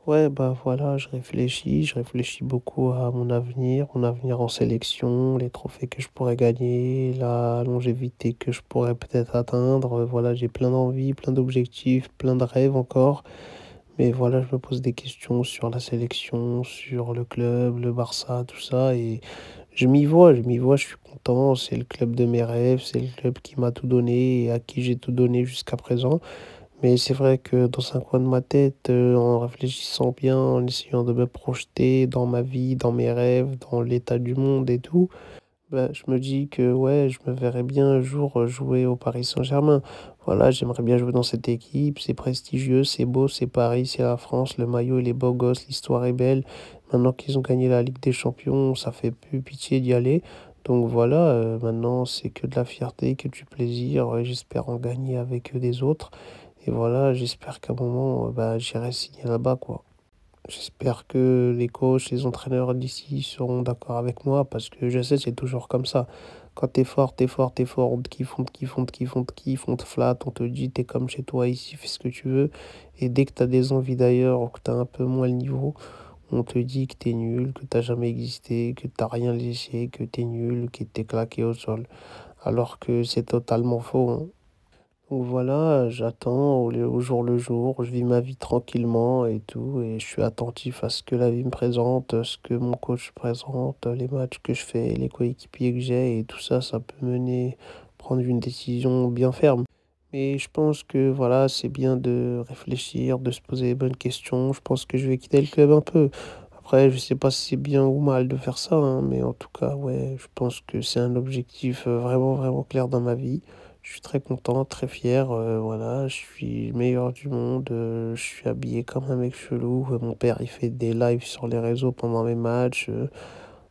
Ouais, bah voilà, je réfléchis beaucoup à mon avenir en sélection, les trophées que je pourrais gagner, la longévité que je pourrais peut-être atteindre. Voilà, j'ai plein d'envies, plein d'objectifs, plein de rêves encore. Mais voilà, je me pose des questions sur la sélection, sur le club, le Barça, tout ça. Et je m'y vois, je suis content. C'est le club de mes rêves, c'est le club qui m'a tout donné et à qui j'ai tout donné jusqu'à présent. Mais c'est vrai que dans un coin de ma tête, en réfléchissant bien, en essayant de me projeter dans ma vie, dans mes rêves, dans l'état du monde et tout, bah, je me dis que ouais, je me verrais bien un jour jouer au Paris Saint-Germain. Voilà, j'aimerais bien jouer dans cette équipe. C'est prestigieux, c'est beau, c'est Paris, c'est la France. Le maillot, il est beau gosse, l'histoire est belle. Maintenant qu'ils ont gagné la Ligue des Champions, ça fait plus pitié d'y aller. Donc voilà, maintenant c'est que de la fierté, que du plaisir. J'espère en gagner avec des autres. Et voilà, j'espère qu'à un moment, bah, j'irai signer là-bas, quoi. J'espère que les coachs, les entraîneurs d'ici seront d'accord avec moi parce que je sais, c'est toujours comme ça. Quand t'es fort, t'es fort, t'es fort, on te kiffe, on te kiffe, on te kiffe, on te kiffe, on te flatte, on te dit t'es comme chez toi ici, fais ce que tu veux. Et dès que t'as des envies d'ailleurs ou que t'as un peu moins le niveau, on te dit que t'es nul, que t'as jamais existé, que t'as rien laissé, que t'es nul, que t'es claqué au sol. Alors que c'est totalement faux, hein. Donc voilà, j'attends au jour le jour, je vis ma vie tranquillement et tout, et je suis attentif à ce que la vie me présente, ce que mon coach présente, les matchs que je fais, les coéquipiers que j'ai, et tout ça, ça peut mener prendre une décision bien ferme. Mais je pense que voilà, c'est bien de réfléchir, de se poser les bonnes questions. Je pense que je vais quitter le club un peu. Après, je sais pas si c'est bien ou mal de faire ça, hein, mais en tout cas, ouais, je pense que c'est un objectif vraiment, vraiment clair dans ma vie. Je suis très content, très fier, voilà, je suis le meilleur du monde, je suis habillé comme un mec chelou. Mon père, il fait des lives sur les réseaux pendant mes matchs.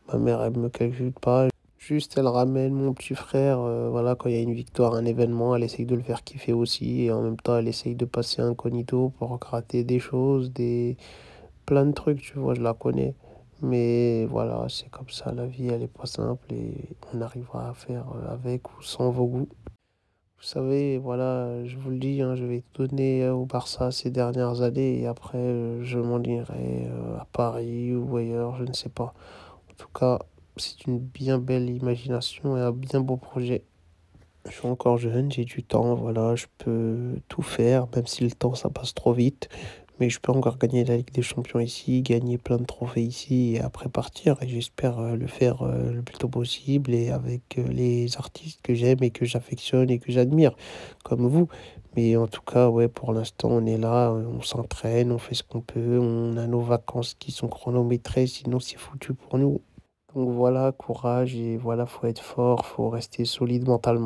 Ma mère, elle me calcule pas. Juste, elle ramène mon petit frère, voilà, quand il y a une victoire, un événement, elle essaye de le faire kiffer aussi. Et en même temps, elle essaye de passer incognito pour gratter des choses, plein de trucs, tu vois, je la connais. Mais voilà, c'est comme ça, la vie, elle est pas simple et on arrivera à faire avec ou sans vos goûts. Vous savez, voilà, je vous le dis, hein, je vais tout donner au Barça ces dernières années et après, je m'en irai à Paris ou ailleurs, je ne sais pas. En tout cas, c'est une bien belle imagination et un bien beau projet. Je suis encore jeune, j'ai du temps, voilà, je peux tout faire, même si le temps ça passe trop vite. Mais je peux encore gagner la Ligue des Champions ici, gagner plein de trophées ici et après partir. Et j'espère le faire le plus tôt possible et avec les artistes que j'aime et que j'affectionne et que j'admire, comme vous. Mais en tout cas, ouais, pour l'instant, on est là, on s'entraîne, on fait ce qu'on peut, on a nos vacances qui sont chronométrées, sinon c'est foutu pour nous. Donc voilà, courage et voilà, faut être fort, faut rester solide mentalement.